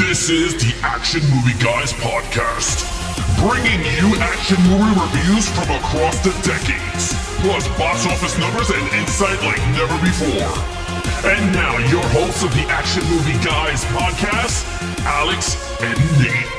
This is the Action Movie Guys podcast, bringing you action movie reviews from across the decades, plus box office numbers and insight like never before. And now, your hosts of the Action Movie Guys podcast, Alex and Nate.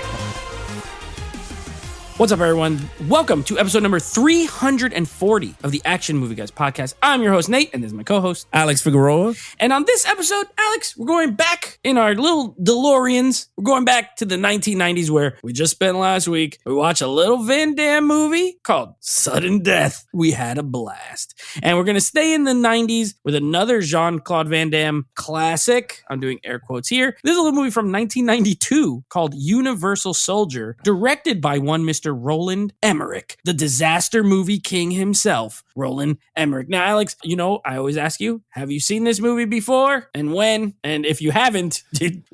What's up, everyone? Welcome to episode number 340 of the Action Movie Guys podcast. I'm your host, Nate, and this is my co-host, Alex Figueroa. And on this episode, Alex, we're going back in our little DeLoreans. We're going back to the 1990s where we just spent last week. We watched a little Van Damme movie called Sudden Death. We had a blast. And we're going to stay in the 90s with another Jean-Claude Van Damme classic. I'm doing air quotes here. This is a little movie from 1992 called Universal Soldier, directed by one Mr. Roland Emmerich, the disaster movie king himself, Roland Emmerich. Now, Alex, you know, I always ask you, have you seen this movie before? And when? And if you haven't,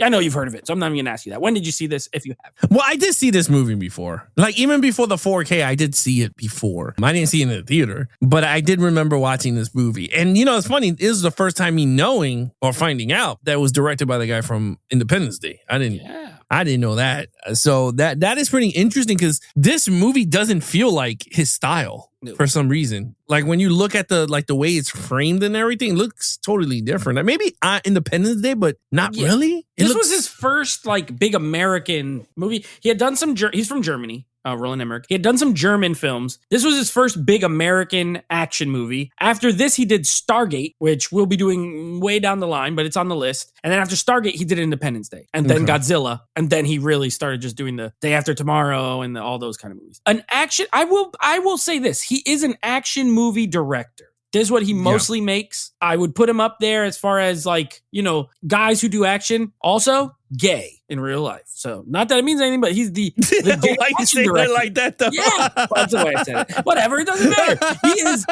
I know you've heard of it, so I'm not even going to ask you that. When did you see this, if you have? Well, I did see this movie before. Like, even before the 4K, I did see it before. I didn't see it in the theater, but I did remember watching this movie. And, you know, it's funny. This is the first time me knowing or finding out that it was directed by the guy from Independence Day. I didn't know that. So that is pretty interesting because this movie doesn't feel like his style for some reason. Like when you look at the way it's framed and everything, it looks totally different. Like maybe Independence Day, but not really. This was his first like big American movie. He had done some. He's from Germany. Roland Emmerich. He had done some German films. This was his first big American action movie. After this, he did Stargate, which we'll be doing way down the line, but it's on the list. And then after Stargate, he did Independence Day, and then Godzilla, and then he really started just doing the Day After Tomorrow and all those kind of movies. An action. I will say this: he is an action movie director. This is what he mostly makes. I would put him up there as far as like, you know, guys who do action. Also, gay in real life. So not that it means anything, but he's the gay Why you say that like that though? Yeah, that's the way I said it. Whatever, it doesn't matter. He is.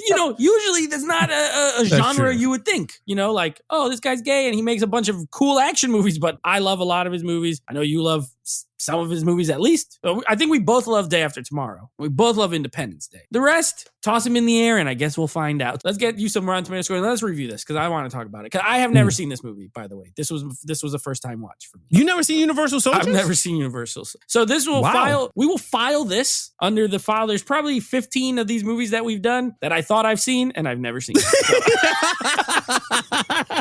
You know, usually there's not a genre you would think. You know, like, oh, this guy's gay and he makes a bunch of cool action movies. But I love a lot of his movies. I know you love some of his movies at least. I think we both love Day After Tomorrow. We both love Independence Day. The rest, toss him in the air, and I guess we'll find out. Let's get you some Rotten Tomatoes score and let's review this because I want to talk about it. Because I have never seen this movie, by the way. This was a first time watch for me. You never seen Universal Soldier? I've never seen Universal. So this will file. We will file this under the file. There's probably 15 of these movies that we've done that I thought I've seen and I've never seen.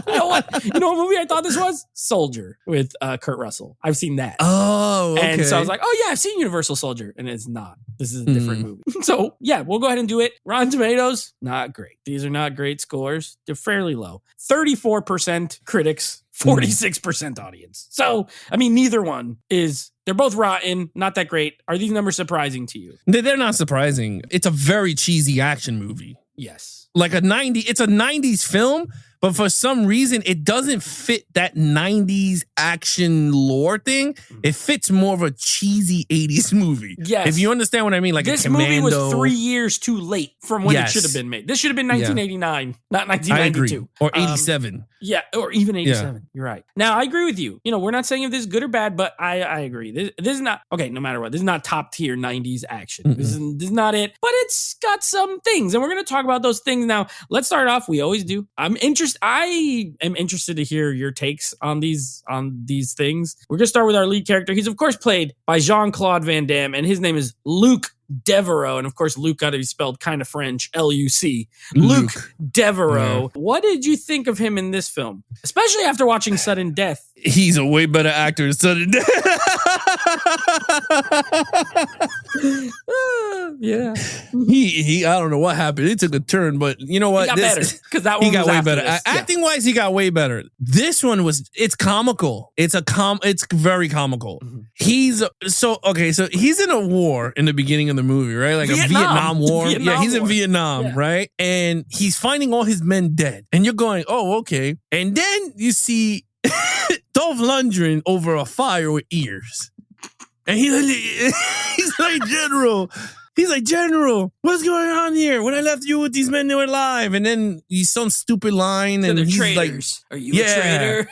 You know what? You know what movie I thought this was? Soldier with Kurt Russell. I've seen that. Oh, okay. And so I was like, oh yeah, I've seen Universal Soldier, and it's not. This is a different movie. So yeah, we'll go ahead and do it. Rotten Tomatoes, not great. These are not great scores. They're fairly low. 34% critics, 46% audience. So, I mean, neither one is. They're both rotten, not that great. Are these numbers surprising to you? They're not surprising. It's a very cheesy action movie. Yes. Like it's a 90s film, but for some reason, it doesn't fit that 90s action lore thing. It fits more of a cheesy 80s movie. Yes. If you understand what I mean, like this a Commando. movie was 3 years too late from when it should have been made. This should have been 1989, not 1992. Or 87. Yeah, or even 87. Yeah. You're right. Now, I agree with you. You know, we're not saying if this is good or bad, but I agree. This is not, okay, no matter what, this is not top tier 90s action. This is not it, but it's got some things, and we're going to talk about those things now. Let's start off, we always do. I am interested to hear your takes on these things. We're going to start with our lead character. He's, of course, played by Jean-Claude Van Damme, and his name is Luc Devereaux, and of course Luke got to be spelled kind of French, L-U-C. Luc Devereaux. Yeah. What did you think of him in this film? Especially after watching Sudden Death. He's a way better actor in Sudden Death. Yeah. He I don't know what happened. It took a turn, but you know what? He got better. Because that one he got way better. This. Acting wise, he got way better. This one it's comical. It's very comical. Mm-hmm. He's in a war in the beginning of the movie, right? Like a Vietnam War. He's in Vietnam, right? And he's finding all his men dead. And you're going, oh, okay. And then you see Dolph Lundgren over a fire with ears. And he's like, General, He's like, General, what's going on here? When I left you with these men, they were alive. And then he's some stupid line. So and they're he's traitors. like, are you a traitor?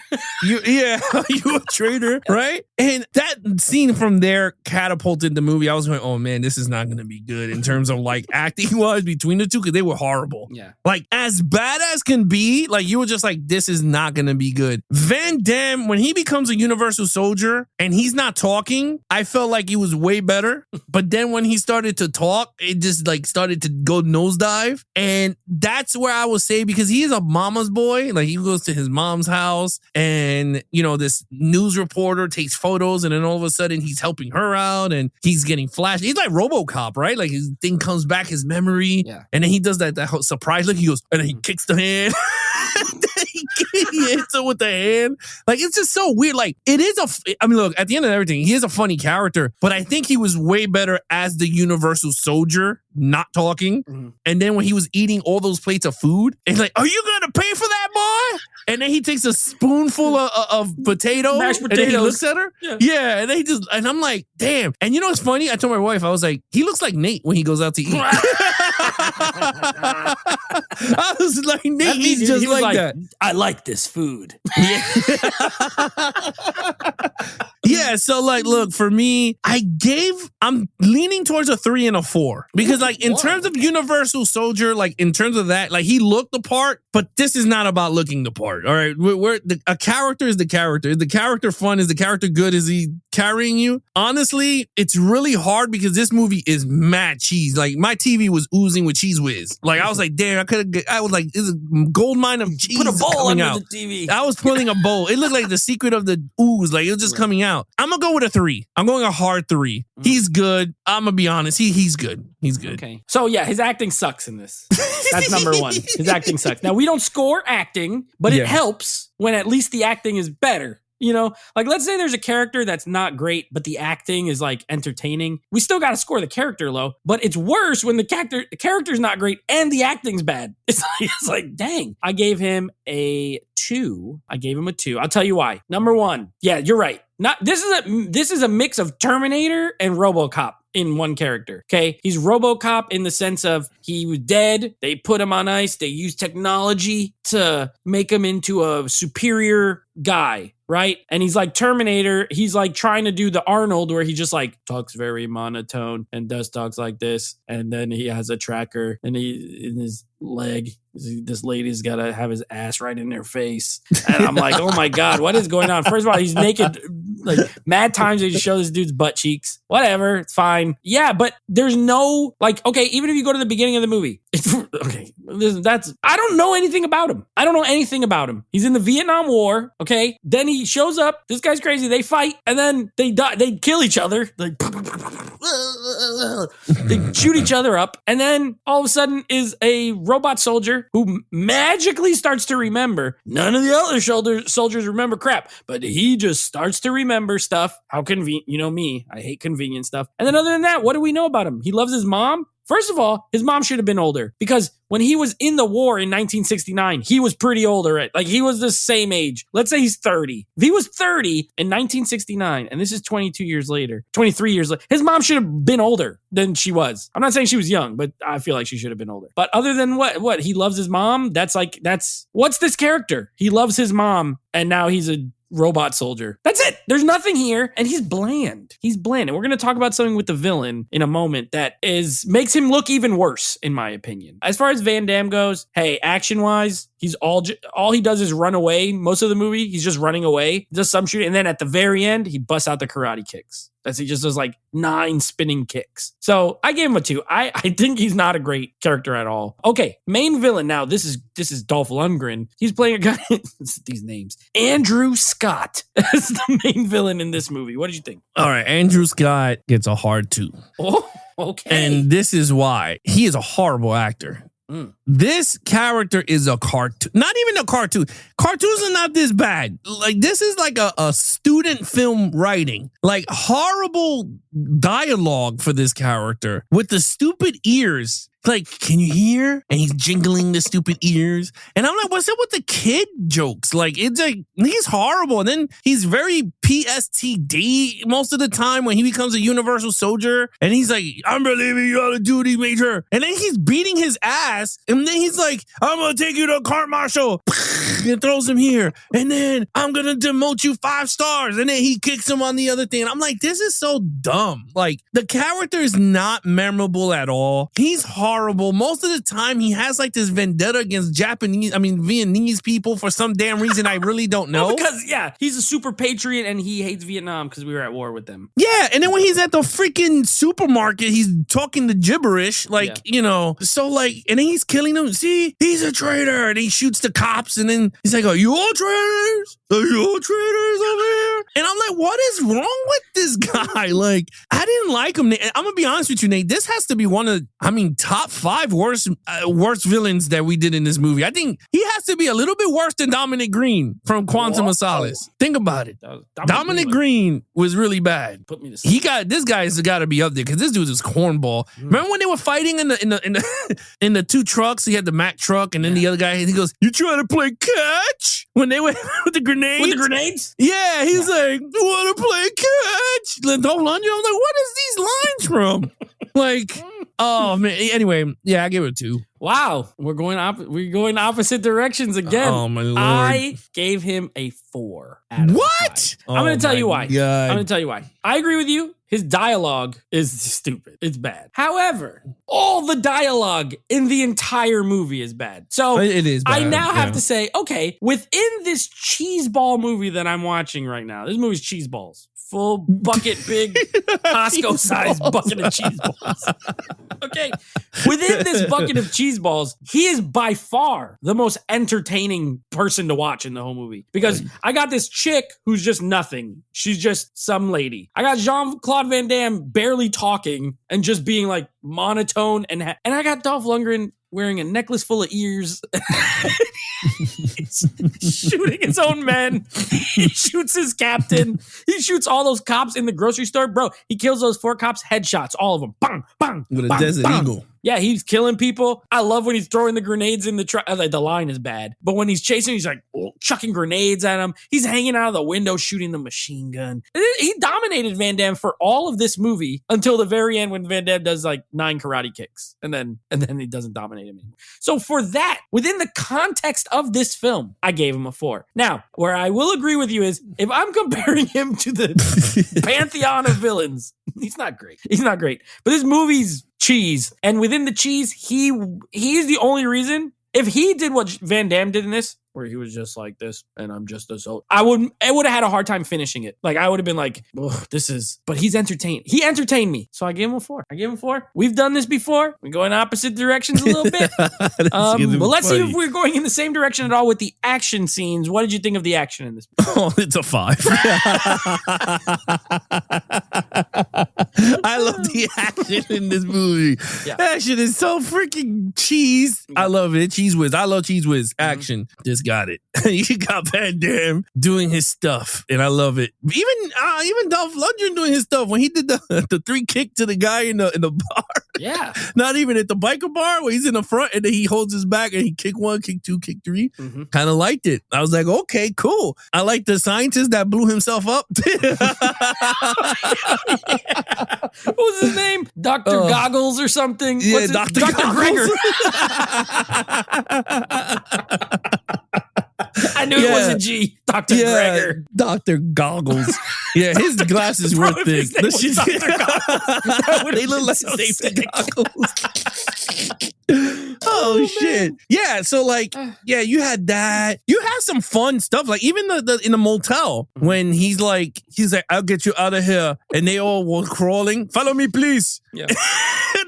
Are you a traitor? Right? And that scene from there catapulted the movie. I was going, oh man, this is not going to be good in terms of like acting wise between the two because they were horrible. Yeah. Like as bad as can be, like you were just like, this is not going to be good. Van Damme, when he becomes a Universal Soldier and he's not talking, I felt like he was way better. But then when he started to talk, it just like started to go nosedive. And that's where I would say, because he is a mama's boy, like he goes to his mom's house and, you know, this news reporter takes photos and then all of a sudden he's helping her out and he's getting flashed. He's like RoboCop, right? Like his thing comes back, his memory. Yeah. And then he does that surprise look. He goes, and then he kicks the hand. He hits it with the hand. Like, it's just so weird. Like, it is I mean, look, at the end of everything, he is a funny character, but I think he was way better as the Universal Soldier, not talking. Mm-hmm. And then when he was eating all those plates of food, it's like, are you going to pay for that, boy? And then he takes a spoonful of potato, mashed potatoes, and then he looks at her. Yeah, and then and I'm like, damn. And you know what's funny? I told my wife, I was like, he looks like Nate when he goes out to eat. I was like, Nate, he's just like that. I like this food. Yeah. Yeah, so like, look, for me, I'm leaning towards a 3 and a 4 because like in terms of Universal Soldier, like in terms of that, like he looked the part, but this is not about looking the part. All right, a character is the character. Is the character fun? Is the character good? Is he carrying you? Honestly, it's really hard because this movie is mad cheese. Like my TV was oozing with cheese whiz. Like I was like, damn, I was like, this is a gold mine of cheese. Put a bowl under out. the TV. I was pulling a bowl. It looked like the secret of the ooze. Like it was just coming out. I'm gonna go with a 3. I'm going a hard 3. He's good. I'm gonna be honest. He's good. He's good. Okay. So yeah, his acting sucks in this. That's number 1. His acting sucks. Now we don't score acting, but it helps when at least the acting is better. You know, like let's say there's a character that's not great, but the acting is like entertaining. We still got to score the character low, but it's worse when the character's not great and the acting's bad. It's like, dang. I gave him a 2. I'll tell you why. Number 1. Yeah, you're right. This is a mix of Terminator and RoboCop in one character. Okay, he's RoboCop in the sense of he was dead. They put him on ice. They used technology to make him into a superior guy. Right? And he's like Terminator. He's like trying to do the Arnold where he just like talks very monotone and does talks like this. And then he has a tracker and he in his leg. This lady's got to have his ass right in their face. And I'm like, oh my God, what is going on? First of all, he's naked. Like mad times they just show this dude's butt cheeks. Whatever, it's fine. Yeah, but there's no like, okay, even if you go to the beginning of the movie, okay, I don't know anything about him. He's in the Vietnam War. Okay, then he shows up. This guy's crazy. They fight and then they die. They kill each other. Like they shoot each other up, and then all of a sudden is a robot soldier who magically starts to remember. None of the other soldiers remember crap, but he just starts to remember stuff. How convenient, you know me. I hate convenient stuff. And then other than that, what do we know about him? He loves his mom. First of all, his mom should have been older because when he was in the war in 1969, he was pretty old already. Like he was the same age. Let's say he's 30. If he was 30 in 1969, and this is 23 years later, his mom should have been older than she was. I'm not saying she was young, but I feel like she should have been older. But other than what? He loves his mom? What's this character? He loves his mom, and now he's a robot soldier. That's it. There's nothing here, and he's bland. And we're going to talk about something with the villain in a moment that makes him look even worse, in my opinion. As far as Van Damme goes, hey, action-wise, he's all he does is run away. Most of the movie, he's just running away, does some shooting, and then at the very end, he busts out the karate kicks. He just does like 9 spinning kicks. So I gave him a 2. I think he's not a great character at all. Okay, main villain. Now this is Dolph Lundgren. He's playing a guy. These names. Andrew Scott is the main villain in this movie. What did you think? All right, Andrew Scott gets a hard 2. Oh, okay. And this is why. He is a horrible actor. This character is a cartoon. Not even a cartoon. Cartoons are not this bad. Like this is like a student film writing. Like horrible dialogue for this character with the stupid ears. like, can you hear? And he's jingling the stupid ears. And I'm like, what's up with the kid jokes? Like, it's like, he's horrible. And then he's very PSTD most of the time when he becomes a universal soldier. And he's like, I'm relieving you on a duty, Major. And then he's beating his ass. And then he's like, I'm going to take you to a court martial. And throws him here. And then I'm going to demote you 5 stars. And then he kicks him on the other thing. And I'm like, this is so dumb. Like, the character is not memorable at all. He's horrible. Most of the time, he has like this vendetta against Vietnamese people for some damn reason I really don't know. Well, because, he's a super patriot and he hates Vietnam because we were at war with them. Yeah, and then when he's at the freaking supermarket, he's talking the gibberish, like, so like, and then he's killing them. See, he's a traitor. And he shoots the cops, and then he's like, are you all traitors? Are you all traitors over here? And I'm like, what is wrong with this guy? Like, I didn't like him. I'm going to be honest with you, Nate. This has to be one of, top 5 worst villains that we did in this movie. I think he has to be a little bit worse than Dominic Green from Quantum of Solace. Think about it. Dominic Green was really bad. Put me to sleep. This guy's got to be up there because this dude is cornball. Remember when they were fighting in the 2 trucks? He had the Mack truck, and then the other guy, he goes, "You trying to play catch?" When they went with the grenades. With the grenades? Yeah, he's like, "Want to play catch?" Hold on, I'm like, what is these lines from? Like, oh man. Anyway, I give it a 2. Wow, we're going opposite directions again. Oh my Lord! I gave him a 4. Out of What? 5. I'm going to tell you why. God. I'm going to tell you why. I agree with you. His dialogue is stupid. It's bad. However, all the dialogue in the entire movie is bad. So it is bad. I now have to say, okay, within this cheeseball movie that I'm watching right now, this movie's cheeseballs. Full bucket, big Costco-sized bucket of cheese balls. Okay. Within this bucket of cheese balls, he is by far the most entertaining person to watch in the whole movie. Because I got this chick who's just nothing. She's just some lady. I got Jean-Claude Van Damme barely talking and just being like monotone. And I got Dolph Lundgren wearing a necklace full of ears. He's shooting his own men. He shoots his captain. He shoots all those cops in the grocery store. Bro, he kills those 4 cops, headshots, all of them. Bang, bang, with bang, a Desert bang. Eagle. Yeah, he's killing people. I love when he's throwing the grenades in the truck. Like, the line is bad. But when he's chasing, he's like chucking grenades at him. He's hanging out of the window shooting the machine gun. He dominated Van Damme for all of this movie until the very end when Van Damme does like 9 karate kicks. And then he doesn't dominate him anymore. So for that, within the context of this film, I gave him a 4. Now, where I will agree with you is if I'm comparing him to the pantheon of villains, he's not great. He's not great. But this movie's cheese. And within the cheese, he is the only reason. If he did what Van Damme did in this, where he was just like this, and I'm just a soul, I would have had a hard time finishing it. Like, I would have been like, but he's entertained. He entertained me. So I gave him a 4. We've done this before. We go in opposite directions a little bit. But let's see if we're going in the same direction at all with the action scenes. What did you think of the action in this movie? Oh, it's a 5. I love the action in this movie. Yeah. Action is so freaking cheese. I love it. Cheese whiz. I love cheese whiz. Action. Just got it. You got Van Damme doing his stuff, and I love it. Even Dolph Lundgren doing his stuff when he did the 3 kick to the guy in the bar. Yeah. Not even at the biker bar where he's in the front and then he holds his back and he kick 1, kick 2, kick 3. Mm-hmm. Kind of liked it. I was like, okay, cool. I like the scientist that blew himself up. What was his name? Dr. Goggles or something? Yeah, What's Dr. Gregor. I knew it was a G. Dr. Gregor. Dr. Goggles. Yeah, his glasses were Bro, thick. if his name was Dr. Goggles, They look like so safety sick. goggles. Oh shit. Yeah, so like, you had that. You had some fun stuff. Like even the in the motel when he's like, I'll get you out of here. And they all were crawling. Follow me, please. Yeah.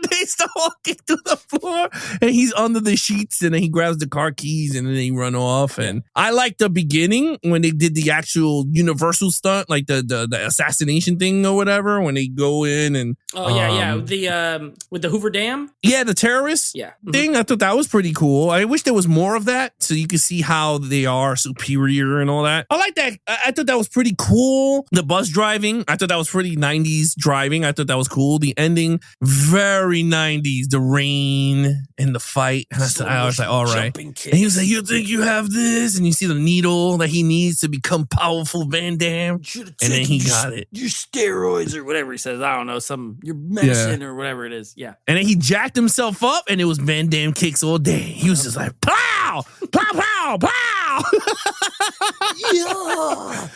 They start walking to the floor and he's under the sheets and then he grabs the car keys and then they run off. And I like the beginning when they did the actual Universal stunt, like the assassination thing or whatever, when they go in and the with the Hoover Dam. Yeah, the terrorist thing. I thought that was pretty cool. I wish there was more of that so you could see how they are superior and all that. I like that. I thought that was pretty cool. The bus driving, I thought that was pretty 90s driving. I thought that was cool. The ending, very 90s, the rain and the fight. And I was like, all right. And he was like, you think you have this? And you see the needle that he needs to become powerful Van Damme. And then he got it. Your steroids or whatever he says. I don't know, your medicine or whatever it is. Yeah. And then he jacked himself up and it was Van Damme kicks all day. He was just like, pow, pow, pow, pow.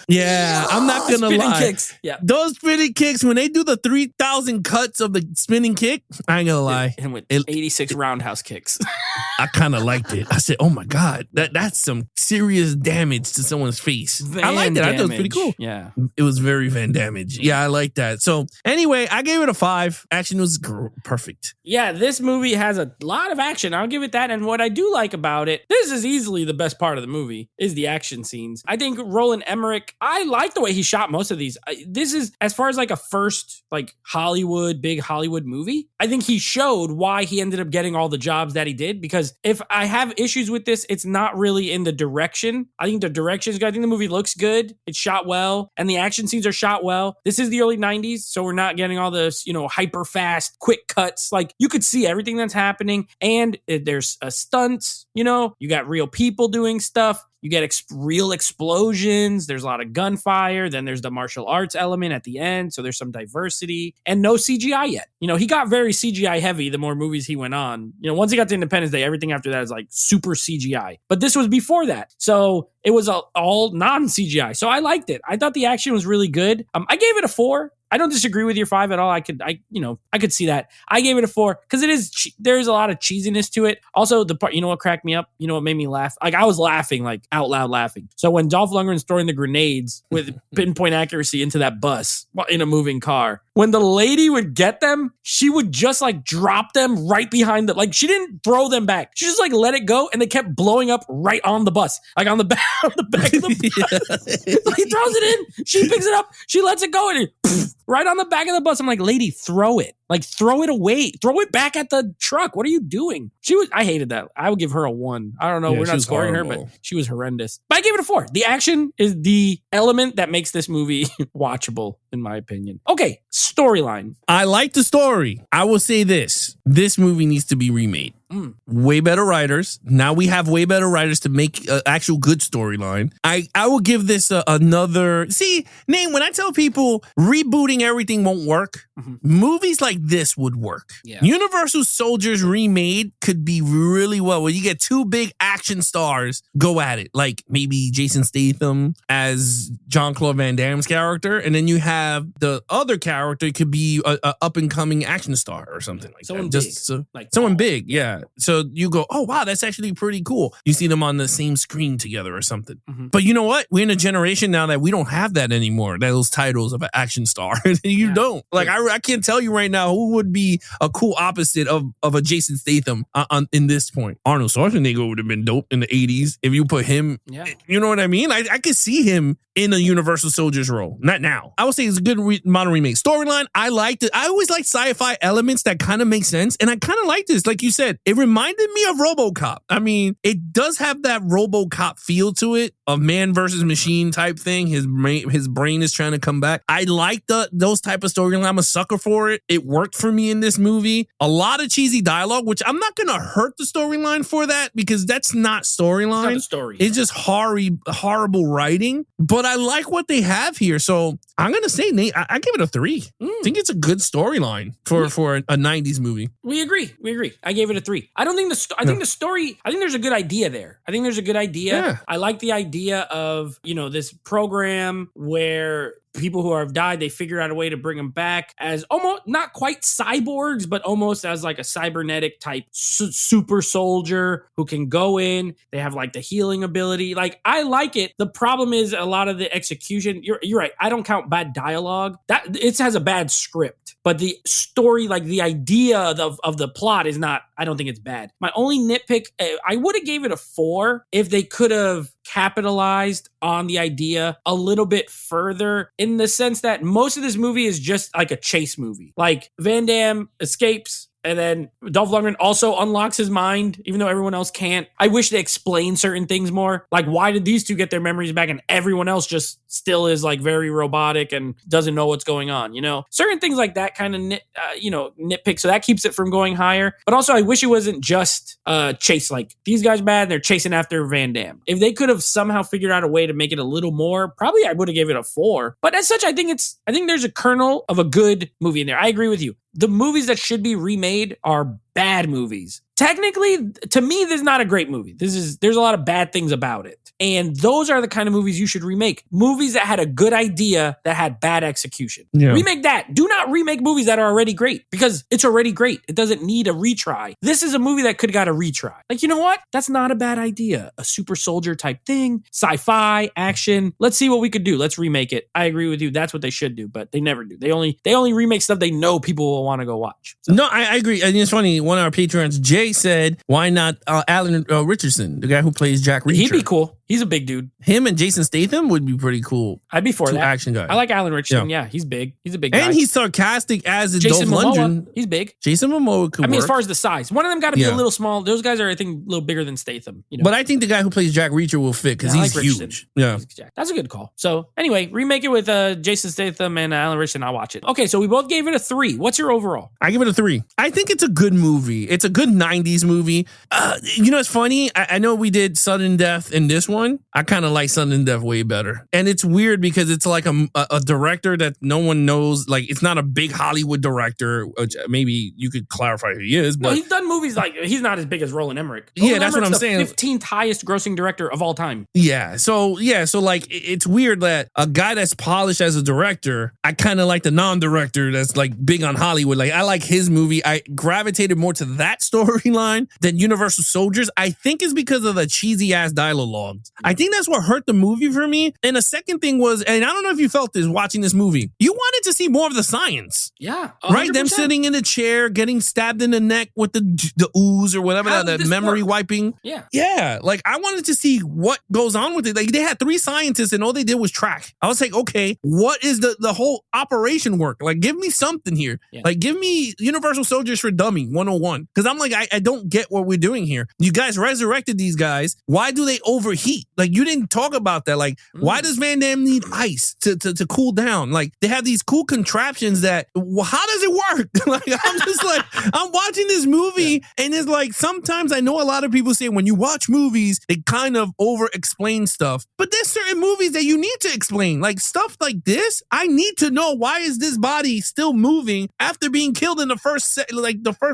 Yeah, I'm not going to lie. Kicks. Yeah. Those spinning kicks, when they do the 3,000 cuts of the spinning kick, I ain't going to lie. And with 86 roundhouse kicks. I kind of liked it. I said, oh my God, that's some serious damage to someone's face. I liked it. I thought it was pretty cool. Yeah. It was very Van Damage. Yeah, I like that. So anyway, I gave it a 5. Action was perfect. Yeah, this movie has a lot of action. I'll give it that. And what I do like about it, this is easily the best part of the movie, is the action scenes. I think Roland Emmerich, I like the way he shot most of these. This is, as far as like a first like big Hollywood movie, I think he showed why he ended up getting all the jobs that he did. Because if I have issues with this, it's not really in the direction. I think the direction is good. I think the movie looks good. It's shot well. And the action scenes are shot well. This is the early 90s. So we're not getting all this, hyper fast, quick cuts. Like you could see everything that's happening. And there's stunts, you got real people doing stuff. You get real explosions. There's a lot of gunfire. Then there's the martial arts element at the end. So there's some diversity and no CGI yet. He got very CGI heavy the more movies he went on. Once he got to Independence Day, everything after that is like super CGI. But this was before that. So it was all non-CGI. So I liked it. I thought the action was really good. I gave it a 4. I don't disagree with your 5 at all. I could see that. I gave it a 4 because there's a lot of cheesiness to it. Also, the part, what cracked me up? What made me laugh? Like I was laughing, like out loud laughing. So when Dolph Lundgren's throwing the grenades with pinpoint accuracy into that bus in a moving car, when the lady would get them, she would just like drop them right behind the, like she didn't throw them back. She just like let it go and they kept blowing up right on the bus, like on the back, of the bus. So he throws it in, she picks it up, she lets it go and right on the back of the bus. I'm like, lady, throw it. Like, throw it away. Throw it back at the truck. What are you doing? I hated that. I would give her a 1. I don't know. We're not scoring her, but she was horrendous. But I gave it a 4. The action is the element that makes this movie watchable, in my opinion. Okay, storyline. I like the story. I will say this. This movie needs to be remade. Way better writers. Now we have way better writers to make an actual good storyline. I will give this another... See, Nate, when I tell people rebooting everything won't work, movies like this would work. Yeah. Universal Soldiers remade could be really well. When you get 2 big action stars go at it, like maybe Jason Statham as Jean-Claude Van Damme's character, and then you have the other character could be a up-and-coming action star or something like someone that. Big. Someone big, yeah. So you go, oh, wow, that's actually pretty cool. You see them on the same screen together or something. But you know what? We're in a generation now that we don't have that anymore, those titles of an action star. You don't. Like, I can't tell you right now who would be a cool opposite of a Jason Statham in this point. Arnold Schwarzenegger would have been dope in the 80s if you put him, you know what I mean? I could see him in a Universal Soldiers role. Not now. I would say it's a good modern remake. Storyline, I liked it. I always like sci-fi elements that kind of make sense. And I kind of like this. Like you said, it reminded me of RoboCop. I mean, it does have that RoboCop feel to it, a man versus machine type thing. His brain is trying to come back. I like those type of storyline. I'm a sucker for it. It worked for me in this movie. A lot of cheesy dialogue, which I'm not going to hurt the storyline for that because that's not storyline. It's not a story. It's just horrible writing. But I like what they have here. So I'm going to say, Nate, I give it a 3. I think it's a good storyline for a 90s movie. We agree. I gave it a 3. I don't think I think the story, I think there's a good idea there. I think there's a good idea. Yeah. I like the idea of, this program where people who have died, they figure out a way to bring them back as almost not quite cyborgs, but almost as like a cybernetic type super soldier who can go in. They have like the healing ability. Like, I like it. The problem is a lot of the execution. You're right. I don't count bad dialogue. That it has a bad script, but the story, like the idea of the plot is not, I don't think it's bad. My only nitpick, I would have gave it a 4 if they could have capitalized on the idea a little bit further, in the sense that most of this movie is just like a chase movie. Like, Van Damme escapes, And then Dolph Lundgren also unlocks his mind, even though everyone else can't. I wish they explained certain things more. Like, why did these two get their memories back and everyone else just still is like very robotic and doesn't know what's going on, you know? Certain things like that kind of, nitpick. So that keeps it from going higher. But also, I wish it wasn't just chase. Like, these guys bad and they're chasing after Van Damme. If they could have somehow figured out a way to make it a little more, probably I would have gave it a 4. But as such, I think there's a kernel of a good movie in there. I agree with you. The movies that should be remade are bad movies. Technically, to me, this is not a great movie. There's a lot of bad things about it. And those are the kind of movies you should remake. Movies that had a good idea that had bad execution. Yeah. Remake that. Do not remake movies that are already great because it's already great. It doesn't need a retry. This is a movie that could have got a retry. Like, you know what? That's not a bad idea. A super soldier type thing, sci-fi, action. Let's see what we could do. Let's remake it. I agree with you. That's what they should do, but they never do. They only remake stuff they know people will want to go watch. So. No, I agree. And it's funny. One of our patrons, Jay, said, "Why not Alan Richardson, the guy who plays Jack Reacher? He'd be cool. He's a big dude. Him and Jason Statham would be pretty cool. I'd be for that. Action guys. I like Alan Richardson. Yeah, he's big. He's a big guy. And he's sarcastic as a Jason Dolph Momoa. Lundgren. He's big. Jason Momoa could work. As far as the size. One of them got to be a little small. Those guys are, I think, a little bigger than Statham. You know? But I think the guy who plays Jack Reacher will fit because he's huge. Yeah. That's a good call. So anyway, remake it with Jason Statham and Alan Richardson. I'll watch it. Okay, so we both gave it a 3. What's your overall? I give it a 3. I think it's a good movie. It's a good 90s movie. It's funny. I know we did Sudden Death in this one. I kind of like Sudden Death way better. And it's weird because it's like a director that no one knows. Like, it's not a big Hollywood director, which maybe you could clarify who he is. But he's done movies like, he's not as big as Roland Emmerich. That's what I'm saying. 15th highest grossing director of all time. Yeah. So like, it's weird that a guy that's polished as a director, I kind of like the non-director that's like big on Hollywood. Like, I like his movie. I gravitated more to that storyline than Universal Soldiers. I think is because of the cheesy ass dialogues. I think that's what hurt the movie for me. And the second thing was, and I don't know if you felt this watching this movie, you wanted to see more of the science. Yeah. 100%. Right? Them sitting in the chair, getting stabbed in the neck with the ooze or whatever, the memory wiping. Yeah. Yeah. Like, I wanted to see what goes on with it. Like, they had 3 scientists and all they did was track. I was like, okay, what is the whole operation work? Like, give me something here. Yeah. Like, give me Universal Soldiers for Dummy 101. Because I'm like, I don't get what we're doing here. You guys resurrected these guys. Why do they overheat? Like, you didn't talk about that. Like, why does Van Damme need ice to cool down? Like, they have these cool contraptions that, how does it work? Like, I'm just like, I'm watching this movie and it's like, sometimes I know a lot of people say when you watch movies, they kind of over explain stuff, but there's certain movies that you need to explain. Like, stuff like this, I need to know, why is this body still moving after being killed in the first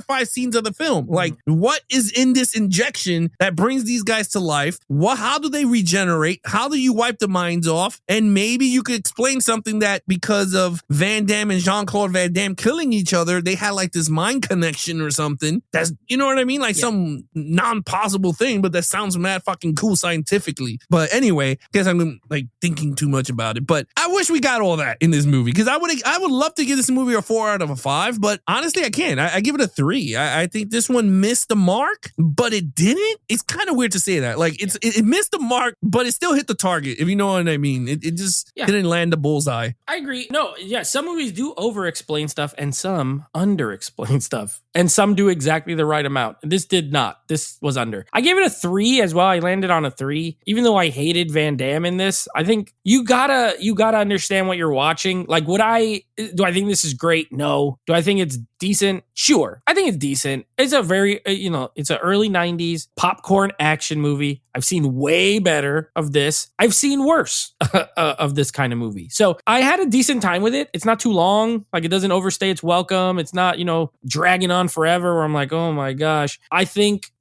5 scenes of the film? Like, what is in this injection that brings these guys to life? How do they regenerate? How do you wipe the minds off? And maybe you could explain something that because of Van Damme and Jean-Claude Van Damme killing each other, they had like this mind connection or something. That's, you know what I mean? Like some non-possible thing, but that sounds mad fucking cool scientifically. But anyway, guess I'm like thinking too much about it. But I wish we got all that in this movie because I would love to give this movie a 4 out of a 5, but honestly, I can't. I give it a 3. I think this one missed the mark, but it didn't. It's kind of weird to say that. Like, it missed the mark, but it still hit the target, if you know what I mean. It just didn't land the bullseye. I agree. No, some movies do over-explain stuff and some under-explain stuff. And some do exactly the right amount. This did not. This was under. I gave it a 3 as well. I landed on a 3. Even though I hated Van Damme in this, I think you gotta understand what you're watching. Like, do I think this is great? No. Do I think it's decent? Sure. I think it's decent. It's a very, it's an early 90s popcorn action movie. I've seen way better of this. I've seen worse of this kind of movie. So I had a decent time with it. It's not too long. Like, it doesn't overstay its welcome. It's not, dragging on forever where I'm like, oh my gosh. I think,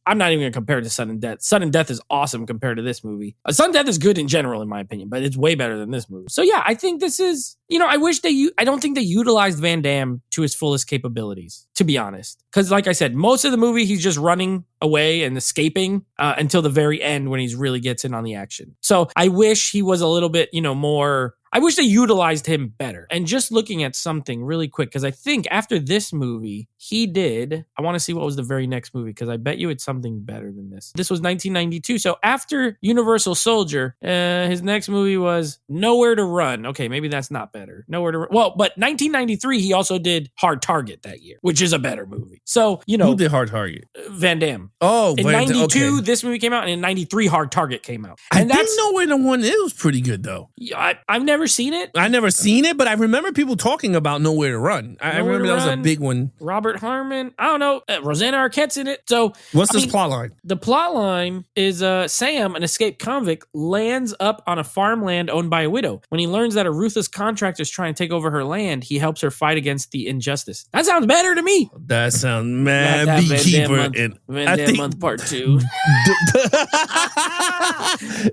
I'm not even going to compare it to Sudden Death. Sudden Death is awesome compared to this movie. Sudden Death is good in general, in my opinion, but it's way better than this movie. So I think this is, I don't think they utilized Van Damme to his fullest capabilities, to be honest. Because like I said, most of the movie, he's just running away and escaping until the very end when he really gets in on the action. So I wish he was a little bit, more I wish they utilized him better. And just looking at something really quick, because I think after this movie, he did, I want to see what was the very next movie, because I bet you it's something better than this. This was 1992. So after Universal Soldier, his next movie was Nowhere to Run. Okay, maybe that's not better. Nowhere to Run. Well, but 1993, he also did Hard Target that year, which is a better movie. So, you know. Who did Hard Target? Van Damme. Oh, in 92, this movie came out, and in 93, Hard Target came out. And I didn't know where the one it was pretty good, though. Yeah, I've never seen it. I never seen it, but I remember people talking about Nowhere to Run. I remember that was a big one. Robert Harmon. I don't know. Rosanna Arquette's in it. So what's this plot line? The plot line is Sam, an escaped convict, lands up on a farmland owned by a widow. When he learns that a ruthless contractor is trying to take over her land, he helps her fight against the injustice. That sounds better to me. That sounds mad. Beekeeper. Van Damme Month Part 2.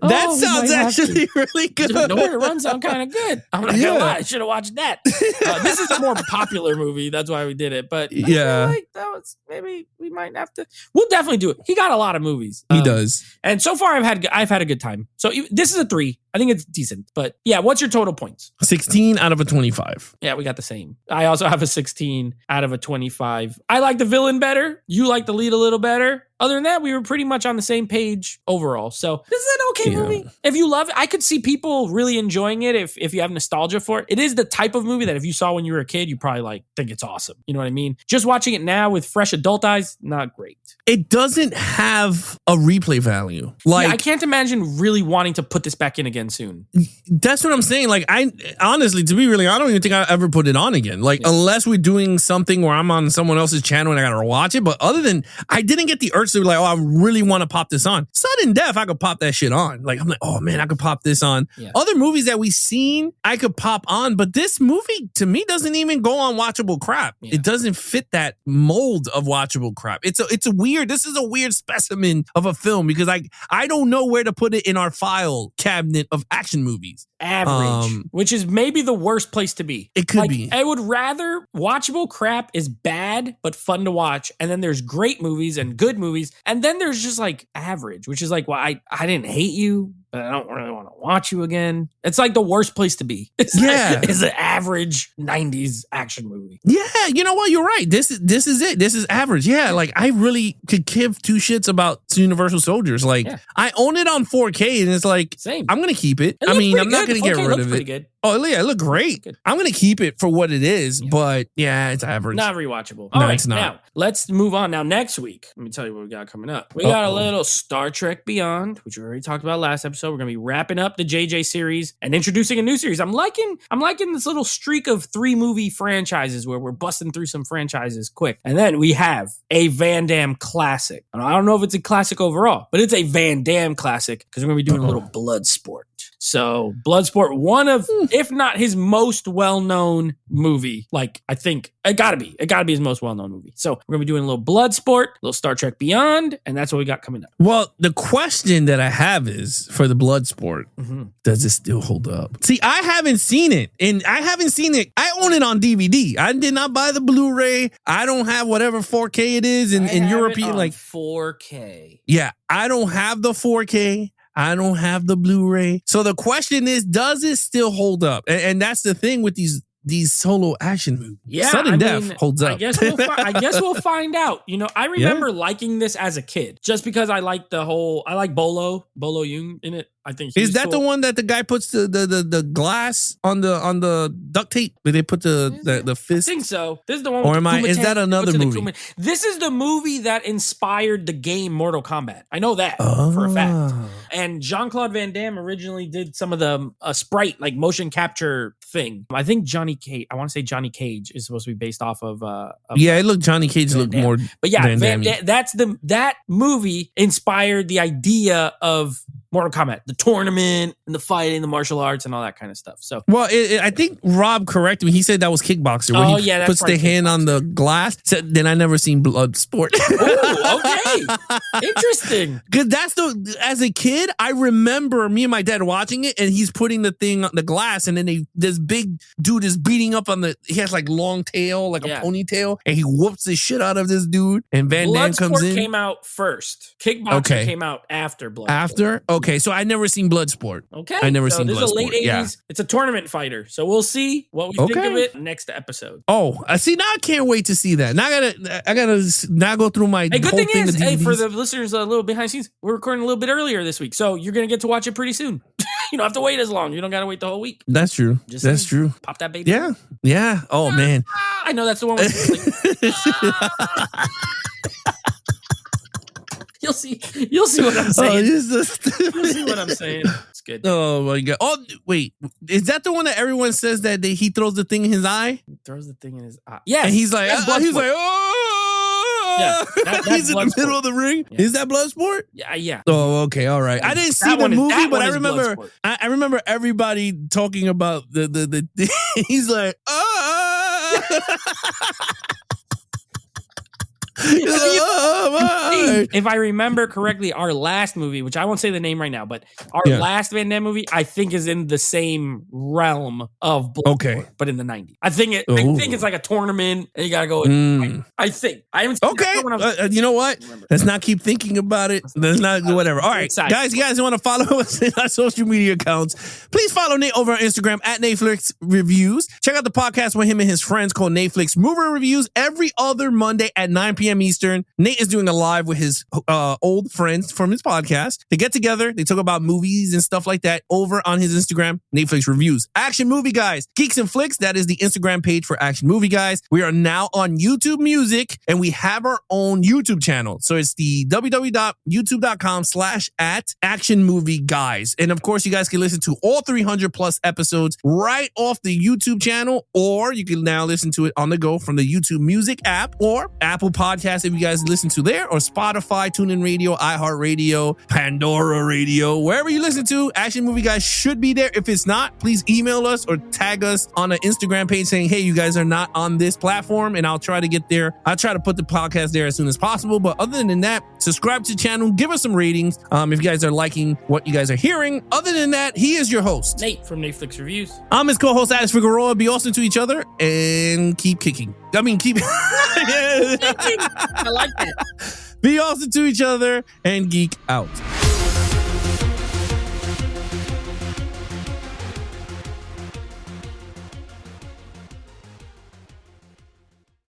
That sounds actually really good. Nowhere to Run sound kind of good. I'm not gonna lie. I should have watched that. This is a more popular movie. That's why we did it. But I feel like that was, maybe we might have to. We'll definitely do it. He got a lot of movies. He does. And so far, I've had a good time. So this is a 3. I think it's decent. But yeah, what's your total points? 16 out of a 25. Yeah, we got the same. I also have a 16 out of a 25. I like the villain better. You like the lead a little better. Other than that, we were pretty much on the same page overall. So this is an okay movie. If you love it, I could see people really enjoying it if you have nostalgia for it. It is the type of movie that if you saw when you were a kid, you probably think it's awesome. You know what I mean? Just watching it now with fresh adult eyes, not great. It doesn't have a replay value. Like, I can't imagine really wanting to put this back in again soon. That's what I'm saying. Like, I honestly, to be really, I don't even think I ever put it on again. Like, unless we're doing something where I'm on someone else's channel and I gotta watch it. But other than, I didn't get the urge to be like, oh, I really want to pop this on. Sudden Death, I could pop that shit on. Like, I'm like, oh man, I could pop this on. Yeah. Other movies that we've seen, I could pop on. But this movie, to me, doesn't even go on watchable crap. Yeah. It doesn't fit that mold of watchable crap. This is a weird specimen of a film because I don't know where to put it in our file cabinet of action movies. Average, which is maybe the worst place to be. It could be. I would rather watchable crap is bad but fun to watch, and then there's great movies and good movies, and then there's just like average, which is like, well, I didn't hate you, but I don't really want to watch you again. It's like the worst place to be. It's an average 90s action movie. Yeah, you know what? You're right. This is it. This is average. Yeah, like I really could give two shits about Universal Soldiers. Like I own it on 4K, and it's like, same. I'm gonna keep it. I mean, I'm not gonna get rid of it. Good. Oh yeah, it looked great. I'm gonna keep it for what it is, but yeah, it's average. Not rewatchable. All right, it's not. Now let's move on. Now next week, let me tell you what we got coming up. We got a little Star Trek Beyond, which we already talked about last episode. We're gonna be wrapping up the JJ series and introducing a new series. I'm liking this little streak of 3 movie franchises where we're busting through some franchises quick. And then we have a Van Damme classic. I don't know if it's a classic overall, but it's a Van Damme classic because we're gonna be doing a little Bloodsport. So Bloodsport, one of, if not his most well-known movie, like I think it gotta be his most well-known movie. So we're gonna be doing a little Bloodsport, a little Star Trek Beyond, and that's what we got coming up. Well, the question that I have is for the Bloodsport, does it still hold up? See, I haven't seen it, and I haven't seen it. I own it on DVD. I did not buy the Blu-ray. I don't have whatever 4K it is in European, like 4K. Yeah, I don't have the 4K. I don't have the Blu-ray. So the question is, does it still hold up? And that's the thing with these solo action movies. Yeah, Sudden Death holds up. I guess we'll find out. You know, I remember liking this as a kid just because I like Bolo Yoon in it. I think is that cool. The one that the guy puts the glass on the duct tape where they put the fist? I think so. This is the one. Or is that another movie? This is the movie that inspired the game Mortal Kombat. I know that for a fact. And Jean-Claude Van Damme originally did some of the sprite like motion capture thing. I think Johnny Cage is supposed to be based off of. It looked Johnny Cage looked more. But yeah, that movie inspired the idea of Mortal Kombat, the tournament and the fighting, the martial arts and all that kind of stuff. So, well, I think Rob corrected me. He said that was Kickboxer. When he puts the hand on the glass. Then I never seen Bloodsport. Oh, okay, interesting. Because as a kid, I remember me and my dad watching it, and he's putting the thing on the glass, and then this big dude is beating up on he has like long tail, like a ponytail, and he whoops the shit out of this dude. And Van Damme comes in. Bloodsport came out first. Kickboxer came out after Bloodsport. After. Okay, so I never seen Bloodsport. Okay. I never seen This is a late Bloodsport. 80s. Yeah. It's a tournament fighter. So we'll see what we think Okay. of it next episode. Oh, I see. Now I can't wait to see that. Now I gotta now go through my Hey, good whole thing is, of hey, for DVDs. the listeners, a little behind the scenes, we're recording a little bit earlier this week. So you're going to get to watch it pretty soon. You don't have to wait as long. You don't got to wait the whole week. That's true. Just That's saying. true. Pop that baby. Yeah. Yeah. Oh man. I know that's the one with You'll see what I'm saying. You'll see what I'm saying. It's good. Oh my god. Oh wait, is that the one that everyone says that he throws the thing in his eye? He throws the thing in his eye. Yeah. And he's like, Bloodsport. oh. Yeah, that's he's in the Bloodsport. middle of the ring. Yeah. Is that Bloodsport? Yeah. Oh, okay, all right. I didn't see That the one is- movie, that but one I is remember. Bloodsport. I remember everybody talking about the he's like, If I remember correctly, our last movie, which I won't say the name right now, but our last Van Damme movie, I think is in the same realm of Bloodsport, Okay. but in the 90s. I think it's like a tournament, and you gotta go. I think I haven't. Seen Okay, that when I was- you know what? Let's not keep thinking about it. Let's not whatever. All right, Excited. guys, you guys want to follow us in our social media accounts? Please follow Nate over on Instagram at Netflix Reviews. Check out the podcast with him and his friends called Netflix Movie Reviews every other Monday at 9 p.m. Eastern. Nate is doing a live with his old friends from his podcast. They get together, they talk about movies and stuff like that over on his Instagram, Netflix Reviews. Action Movie Guys, Geeks and Flicks, that is the Instagram page for Action Movie Guys. We are now on YouTube Music, and we have our own YouTube channel. So it's the www.youtube.com/@Action Movie Guys. And of course, you guys can listen to all 300 plus episodes right off the YouTube channel, or you can now listen to it on the go from the YouTube Music app or Apple Podcasts if you guys listen to there, or Spotify, TuneIn Radio, iHeartRadio, Pandora Radio, wherever you listen to. Action Movie Guys should be there. If it's not, please email us or tag us on an Instagram page saying, hey, you guys are not on this platform, and I'll try to get there. I'll try to put the podcast there as soon as possible. But other than that, subscribe to the channel, give us some ratings if you guys are liking what you guys are hearing. Other than that, he is your host, Nate from Netflix Reviews. I'm his co-host, Alex Figueroa. Be awesome to each other and keep kicking. I mean, keep... I like that. Be awesome to each other and geek out.